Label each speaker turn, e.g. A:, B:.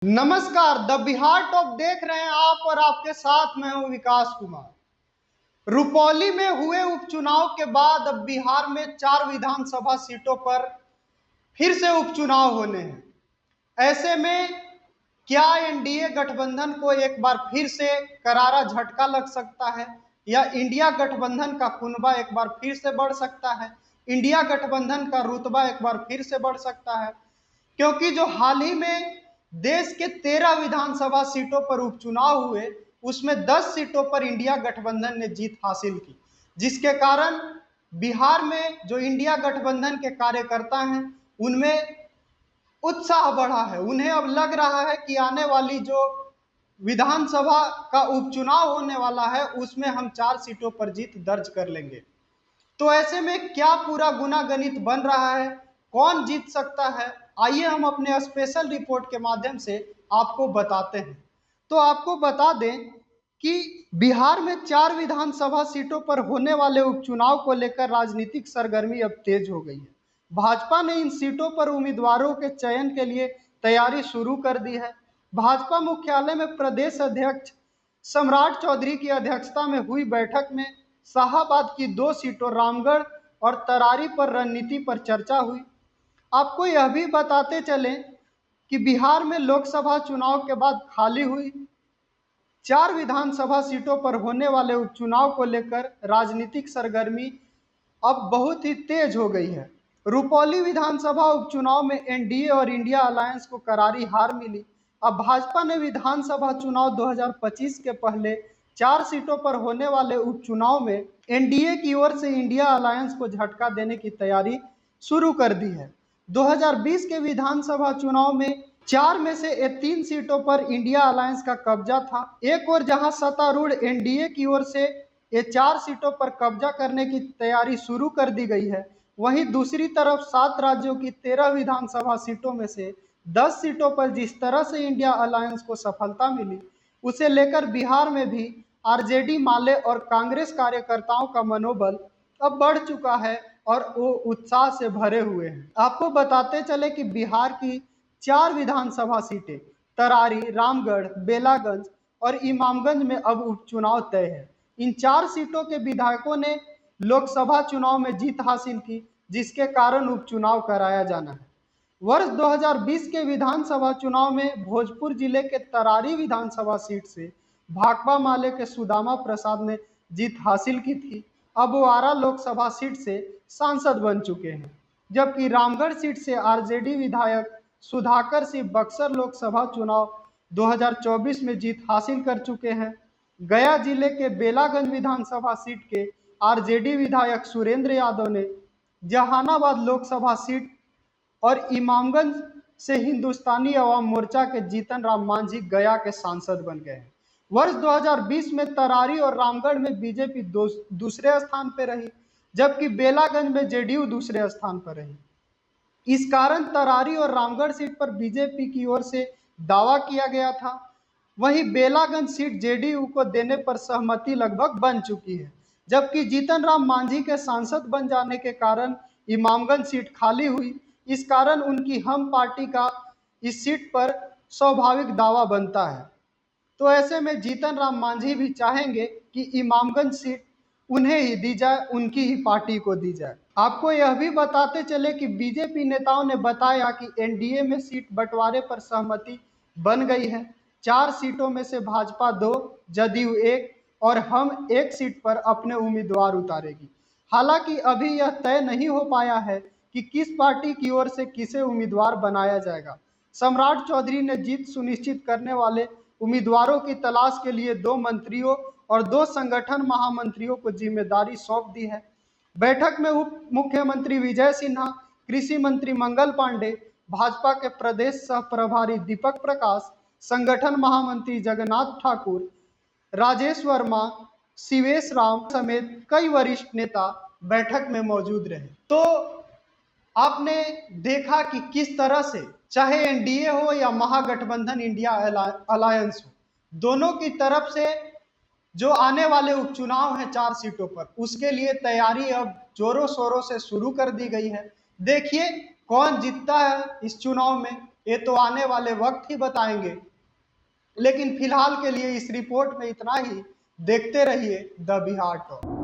A: नमस्कार, the Bihar top देख रहे हैं आप और आपके साथ मैं हूं विकास कुमार। रुपौली में हुए उपचुनाव के बाद अब बिहार में 4 विधानसभा सीटों पर फिर से उपचुनाव होने हैं। ऐसे में क्या एनडीए गठबंधन को एक बार फिर से करारा झटका लग सकता है या इंडिया गठबंधन का कुनबा एक बार फिर से बढ़ सकता है, इंडिया गठबंधन का रुतबा एक बार फिर से बढ़ सकता है? क्योंकि जो हाल ही में देश के 13 विधानसभा सीटों पर उपचुनाव हुए, उसमें 10 सीटों पर इंडिया गठबंधन ने जीत हासिल की, जिसके कारण बिहार में जो इंडिया गठबंधन के कार्यकर्ता हैं उनमें उत्साह बढ़ा है। उन्हें अब लग रहा है कि आने वाली जो विधानसभा का उपचुनाव होने वाला है उसमें हम 4 सीटों पर जीत दर्ज कर लेंगे। तो ऐसे में क्या पूरा गुना गणित बन रहा है, कौन जीत सकता है, आइए हम अपने स्पेशल रिपोर्ट के माध्यम से आपको बताते हैं। तो आपको बता दें कि बिहार में 4 विधानसभा सीटों पर होने वाले उपचुनाव को लेकर राजनीतिक सरगर्मी अब तेज हो गई है। भाजपा ने इन सीटों पर उम्मीदवारों के चयन के लिए तैयारी शुरू कर दी है। भाजपा मुख्यालय में प्रदेश अध्यक्ष सम्राट चौधरी की अध्यक्षता में हुई बैठक में शाहाबाद की 2 सीटों रामगढ़ और तरारी पर रणनीति पर चर्चा हुई। आपको यह भी बताते चलें कि बिहार में लोकसभा चुनाव के बाद खाली हुई 4 विधानसभा सीटों पर होने वाले उपचुनाव को लेकर राजनीतिक सरगर्मी अब बहुत ही तेज हो गई है। रुपौली विधानसभा उपचुनाव में एनडीए और इंडिया अलायंस को करारी हार मिली। अब भाजपा ने विधानसभा चुनाव 2025 के पहले 4 सीटों पर होने वाले उपचुनाव में एनडीए की ओर से इंडिया अलायंस को झटका देने की तैयारी शुरू कर दी है। 2020 के विधानसभा चुनाव में 4 में से 3 सीटों पर इंडिया अलायंस का कब्जा था। एक और जहां सत्तारूढ़ एनडीए की ओर से ये 4 सीटों पर कब्जा करने की तैयारी शुरू कर दी गई है, वहीं दूसरी तरफ 7 राज्यों की 13 विधानसभा सीटों में से 10 सीटों पर जिस तरह से इंडिया अलायंस को सफलता मिली, उसे लेकर बिहार में भी आरजेडी माले और कांग्रेस कार्यकर्ताओं का मनोबल अब बढ़ चुका है और वो उत्साह से भरे हुए हैं। आपको बताते चले कि बिहार की 4 विधानसभा सीटें तरारी, रामगढ़, बेलागंज और इमामगंज में अब उपचुनाव तय है। इन 4 सीटों के विधायकों ने लोकसभा चुनाव में जीत हासिल की, जिसके कारण उपचुनाव कराया जाना है। वर्ष 2020 के विधानसभा चुनाव में भोजपुर जिले के तरारी विधानसभा सीट से भाकपा माले के सुदामा प्रसाद ने जीत हासिल की थी। अब वो आरा लोकसभा सीट से सांसद बन चुके हैं, जबकि रामगढ़ सीट से आरजेडी विधायक सुधाकर सिंह बक्सर लोकसभा चुनाव 2024 में जीत हासिल कर चुके हैं। गया जिले के बेलागंज विधानसभा सीट के आरजेडी विधायक सुरेंद्र यादव ने जहानाबाद लोकसभा सीट और इमामगंज से हिंदुस्तानी अवाम मोर्चा के जीतन राम मांझी गया के सांसद बन गए हैं। वर्ष 2020 में तरारी और रामगढ़ में बीजेपी दूसरे स्थान पर रही, जबकि बेलागंज में जेडीयू दूसरे स्थान पर रही। इस कारण तरारी और रामगढ़ सीट पर बीजेपी की ओर से दावा किया गया था। वहीं बेलागंज सीट जेडीयू को देने पर सहमति लगभग बन चुकी है, जबकि जीतन राम मांझी के सांसद बन जाने के कारण इमामगंज सीट खाली हुई। इस कारण उनकी हम पार्टी का इस सीट पर स्वाभाविक दावा बनता है। तो ऐसे में जीतन राम मांझी भी चाहेंगे कि इमामगंज सीट उन्हें ही दी जाए, उनकी ही पार्टी को दी जाए। आपको यह भी बताते चले कि बीजेपी नेताओं ने बताया कि एनडीए में सीट बंटवारे पर सहमति बन गई है। 4 सीटों में से भाजपा 2, जदयू 1 और हम 1 सीट पर अपने उम्मीदवार उतारेगी। हालांकि अभी यह तय नहीं हो पाया है कि किस पार्टी की ओर से किसे उम्मीदवार बनाया जाएगा। सम्राट चौधरी ने जीत सुनिश्चित करने वाले उम्मीदवारों की तलाश के लिए 2 मंत्रियों और 2 संगठन महामंत्रियों को जिम्मेदारी सौंप दी है। बैठक में उप मुख्यमंत्री विजय सिन्हा, कृषि मंत्री मंगल पांडे, भाजपा के प्रदेश सह प्रभारी दीपक प्रकाश, संगठन महामंत्री जगन्नाथ ठाकुर, राजेश वर्मा, शिवेश राम समेत कई वरिष्ठ नेता बैठक में मौजूद रहे। तो आपने देखा कि किस तरह से चाहे एनडीए हो या महागठबंधन इंडिया अलायंस हो, दोनों की तरफ से जो आने वाले उपचुनाव हैं 4 सीटों पर, उसके लिए तैयारी अब जोरों शोरों से शुरू कर दी गई है। देखिए कौन जीतता है इस चुनाव में, ये तो आने वाले वक्त ही बताएंगे। लेकिन फिलहाल के लिए इस रिपोर्ट में इतना ही। देखते रहिए द बिहार टॉक।